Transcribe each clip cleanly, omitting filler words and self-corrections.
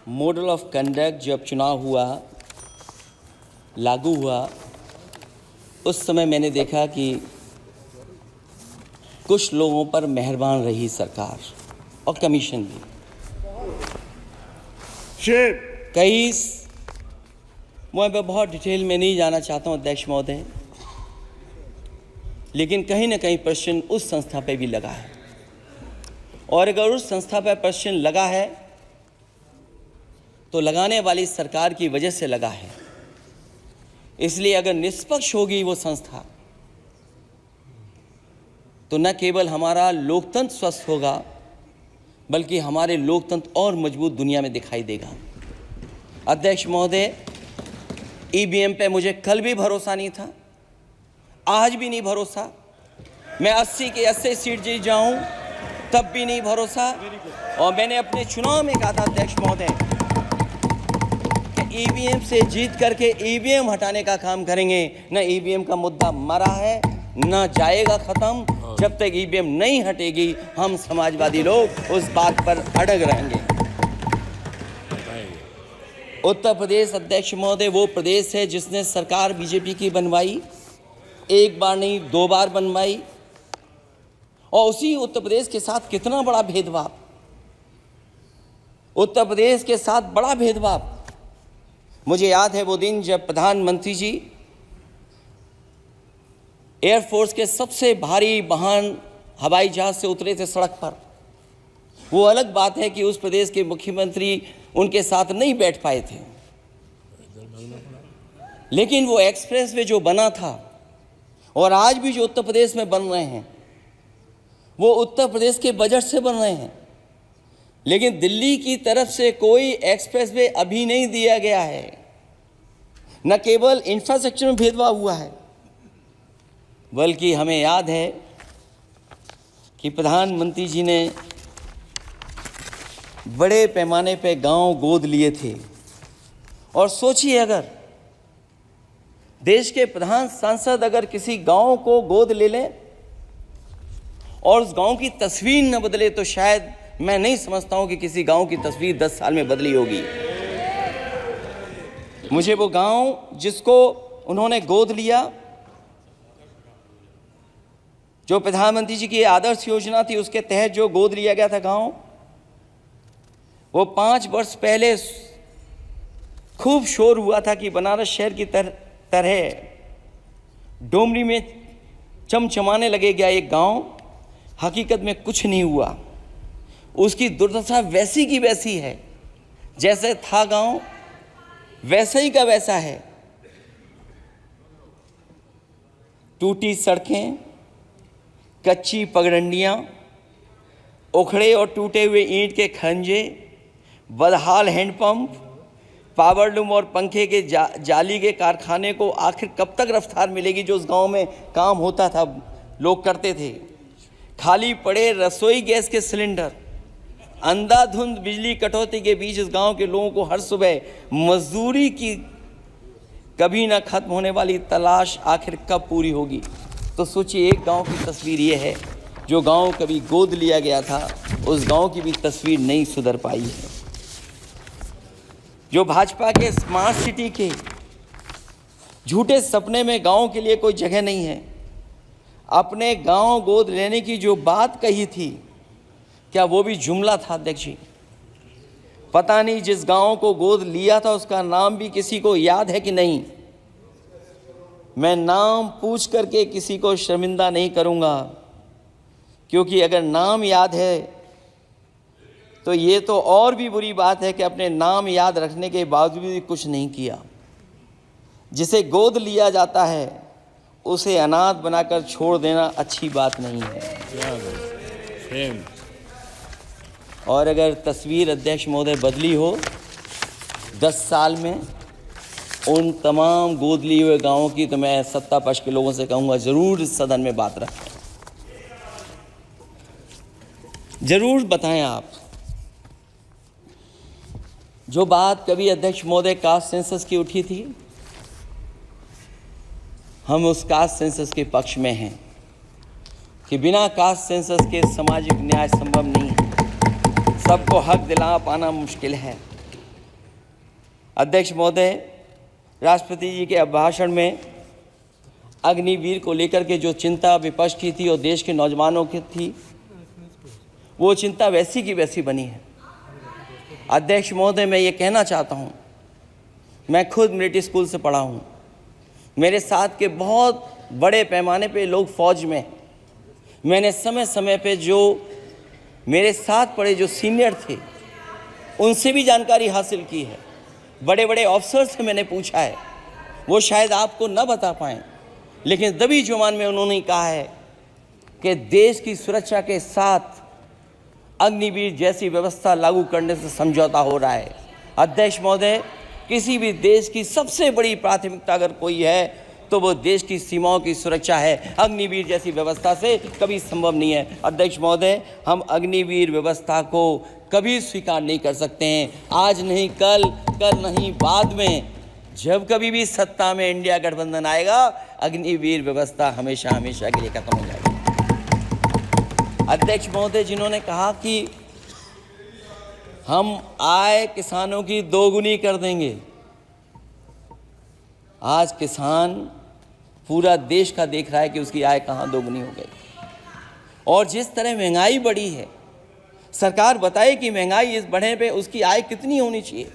Model of conduct जब चुनाव हुआ, लागू हुआ, उस समय मैंने देखा कि कुछ लोगों पर मेहरबान रही सरकार और कमीशन भी। कई मैं बहुत डिटेल में नहीं जाना चाहता हूं अध्यक्ष महोदय, लेकिन कहीं ना कहीं प्रश्न उस संस्था पे भी लगा है, और अगर उस संस्था पर प्रश्न लगा है तो लगाने वाली सरकार की वजह से लगा है। इसलिए अगर निष्पक्ष होगी वो संस्था तो न केवल हमारा लोकतंत्र स्वस्थ होगा, बल्कि हमारे लोकतंत्र और मजबूत दुनिया में दिखाई देगा। अध्यक्ष महोदय, ईवीएम पे मुझे कल भी भरोसा नहीं था, आज भी नहीं भरोसा। मैं 80 के 80 सीट जीत जाऊं तब भी नहीं भरोसा। और मैंने अपने चुनाव में कहा था अध्यक्ष महोदय कि ईवीएम से जीत करके ईवीएम हटाने का काम करेंगे। न ईवीएम का मुद्दा मरा है, न जाएगा खत्म। जब तक ईवीएम नहीं हटेगी हम समाजवादी लोग उस बात पर अड़ग रहेंगे। उत्तर प्रदेश अध्यक्ष महोदय वो प्रदेश है जिसने सरकार बीजेपी की बनवाई, एक बार नहीं 2 बार बनवाई, और उसी उत्तर प्रदेश के साथ कितना बड़ा भेदभाव, उत्तर प्रदेश के साथ बड़ा भेदभाव। मुझे याद है वो दिन जब प्रधानमंत्री जी एयरफोर्स के सबसे भारी वाहन हवाई जहाज से उतरे थे सड़क पर। वो अलग बात है कि उस प्रदेश के मुख्यमंत्री उनके साथ नहीं बैठ पाए थे, लेकिन वो एक्सप्रेस वे जो बना था और आज भी जो उत्तर प्रदेश में बन रहे हैं वो उत्तर प्रदेश के बजट से बन रहे हैं। लेकिन दिल्ली की तरफ से कोई एक्सप्रेस वे अभी नहीं दिया गया है। न केवल इंफ्रास्ट्रक्चर में भेदभाव हुआ है, बल्कि हमें याद है कि प्रधानमंत्री जी ने बड़े पैमाने पे गांव गोद लिए थे। और सोचिए, अगर देश के प्रधान सांसद अगर किसी गांव को गोद ले लें और उस गांव की तस्वीर न बदले तो शायद मैं नहीं समझता हूं कि किसी गांव की तस्वीर 10 साल में बदली होगी। मुझे वो गांव जिसको उन्होंने गोद लिया, जो प्रधानमंत्री जी की आदर्श योजना थी उसके तहत जो गोद लिया गया था गांव, वो 5 वर्ष पहले खूब शोर हुआ था कि बनारस शहर की तरह डोमरी में चमचमाने लगेगा एक गांव। हकीकत में कुछ नहीं हुआ। उसकी दुर्दशा वैसी की वैसी है, जैसे था गांव वैसा ही का वैसा है। टूटी सड़कें, कच्ची पगडंडियां, उखड़े और टूटे हुए ईंट के खंजे, बदहाल हैंडपंप, पावरलूम और पंखे के जाली के कारखाने को आखिर कब तक रफ्तार मिलेगी जो उस गांव में काम होता था, लोग करते थे। खाली पड़े रसोई गैस के सिलेंडर, अंधाधुंध बिजली कटौती के बीच इस गांव के लोगों को हर सुबह मजदूरी की कभी ना खत्म होने वाली तलाश आखिर कब पूरी होगी। तो सोचिए, एक गांव की तस्वीर ये है। जो गांव कभी गोद लिया गया था उस गांव की भी तस्वीर नहीं सुधर पाई है। जो भाजपा के स्मार्ट सिटी के झूठे सपने में गांव के लिए कोई जगह नहीं है। अपने गांव गोद लेने की जो बात कही थी, क्या वो भी जुमला था अध्यक्ष जी? पता नहीं जिस गांव को गोद लिया था उसका नाम भी किसी को याद है कि नहीं। मैं नाम पूछ करके किसी को शर्मिंदा नहीं करूंगा, क्योंकि अगर नाम याद है तो ये तो और भी बुरी बात है कि अपने नाम याद रखने के बावजूद भी कुछ नहीं किया। जिसे गोद लिया जाता है उसे अनाथ बनाकर छोड़ देना अच्छी बात नहीं है। और अगर तस्वीर अध्यक्ष महोदय बदली हो 10 साल में उन तमाम गोद लिए हुए गांवों की, तो मैं सत्ता पक्ष के लोगों से कहूँगा ज़रूर इस सदन में बात रखें, ज़रूर बताएं आप। जो बात कभी अध्यक्ष महोदय कास्ट सेंसस की उठी थी, हम उस कास्ट सेंसस के पक्ष में हैं कि बिना कास्ट सेंसस के सामाजिक न्याय संभव नहीं है। सबको हक दिला पाना मुश्किल है। अध्यक्ष महोदय, राष्ट्रपति जी के अभिभाषण में अग्निवीर को लेकर के जो चिंता विपक्ष की थी और देश के नौजवानों की थी, वो चिंता वैसी की वैसी बनी है। अध्यक्ष महोदय, मैं ये कहना चाहता हूँ, मैं खुद मिलिट्री स्कूल से पढ़ा हूँ, मेरे साथ के बहुत बड़े पैमाने पे लोग फौज में, मैंने समय समय पे जो मेरे साथ पढ़े जो सीनियर थे उनसे भी जानकारी हासिल की है, बड़े बड़े ऑफिसर से मैंने पूछा है, वो शायद आपको न बता पाएँ, लेकिन दबी जुबान में उन्होंने कहा है कि देश की सुरक्षा के साथ अग्निवीर जैसी व्यवस्था लागू करने से समझौता हो रहा है। अध्यक्ष महोदय, किसी भी देश की सबसे बड़ी प्राथमिकता अगर कोई है तो वो देश की सीमाओं की सुरक्षा है। अग्निवीर जैसी व्यवस्था से कभी संभव नहीं है। अध्यक्ष महोदय, हम अग्निवीर व्यवस्था को कभी स्वीकार नहीं कर सकते हैं। आज नहीं कल, कल नहीं बाद में, जब कभी भी सत्ता में इंडिया गठबंधन आएगा, अग्निवीर व्यवस्था हमेशा हमेशा के लिए खत्म हो जाएगी। अध्यक्ष महोदय, जिन्होंने कहा कि हम आय किसानों की दोगुनी कर देंगे, आज किसान पूरा देश का देख रहा है कि उसकी आय कहाँ दोगुनी हो गई। और जिस तरह महंगाई बढ़ी है, सरकार बताए कि महंगाई इस बढ़ने पे उसकी आय कितनी होनी चाहिए।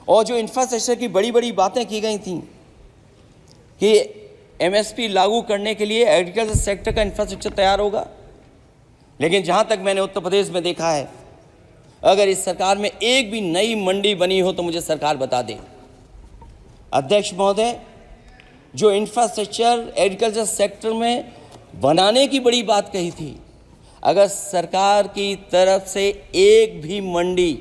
और जो इंफ्रास्ट्रक्चर की बड़ी बड़ी बातें की गई थी कि एमएसपी लागू करने के लिए एग्रीकल्चर सेक्टर का इंफ्रास्ट्रक्चर तैयार होगा, लेकिन जहाँ तक मैंने उत्तर प्रदेश में देखा है, अगर इस सरकार में एक भी नई मंडी बनी हो तो मुझे सरकार बता दे। अध्यक्ष महोदय, जो इंफ्रास्ट्रक्चर एग्रीकल्चर सेक्टर में बनाने की बड़ी बात कही थी, अगर सरकार की तरफ से एक भी मंडी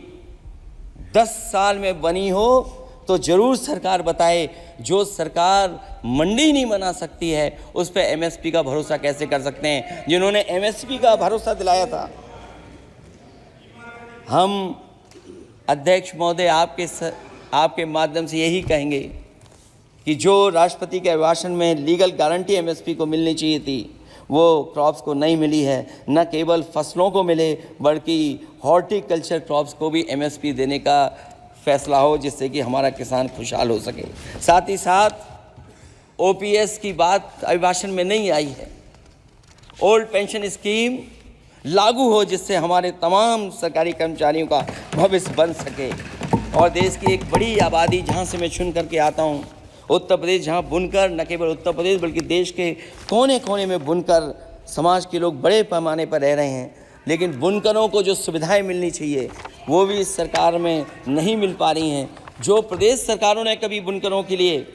10 साल में बनी हो तो ज़रूर सरकार बताए। जो सरकार मंडी नहीं बना सकती है उस पर एमएसपी का भरोसा कैसे कर सकते हैं। जिन्होंने एमएसपी का भरोसा दिलाया था, हम अध्यक्ष महोदय आपके माध्यम से यही कहेंगे कि जो राष्ट्रपति के अभिभाषण में लीगल गारंटी एमएसपी को मिलनी चाहिए थी, वो क्रॉप्स को नहीं मिली है। न केवल फसलों को मिले बल्कि हॉर्टिकल्चर क्रॉप्स को भी एमएसपी देने का फैसला हो, जिससे कि हमारा किसान खुशहाल हो सके। साथ ही साथ ओपीएस की बात अभिभाषण में नहीं आई है। ओल्ड पेंशन स्कीम लागू हो, जिससे हमारे तमाम सरकारी कर्मचारियों का भविष्य बन सके। और देश की एक बड़ी आबादी, जहाँ से मैं चुन करके आता हूँ, उत्तर प्रदेश, जहाँ बुनकर, न केवल उत्तर प्रदेश बल्कि देश के कोने कोने में बुनकर समाज के लोग बड़े पैमाने पर रह रहे हैं, लेकिन बुनकरों को जो सुविधाएं मिलनी चाहिए वो भी इस सरकार में नहीं मिल पा रही हैं। जो प्रदेश सरकारों ने कभी बुनकरों के लिए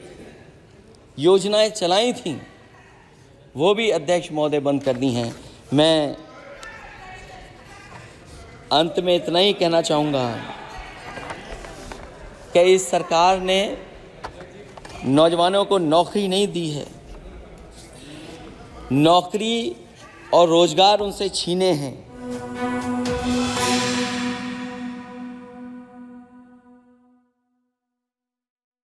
योजनाएं चलाई थीं, वो भी अध्यक्ष महोदय बंद कर दी हैं। मैं अंत में इतना ही कहना चाहूँगा कि इस सरकार ने नौजवानों को नौकरी नहीं दी है, नौकरी और रोजगार उनसे छीने हैं।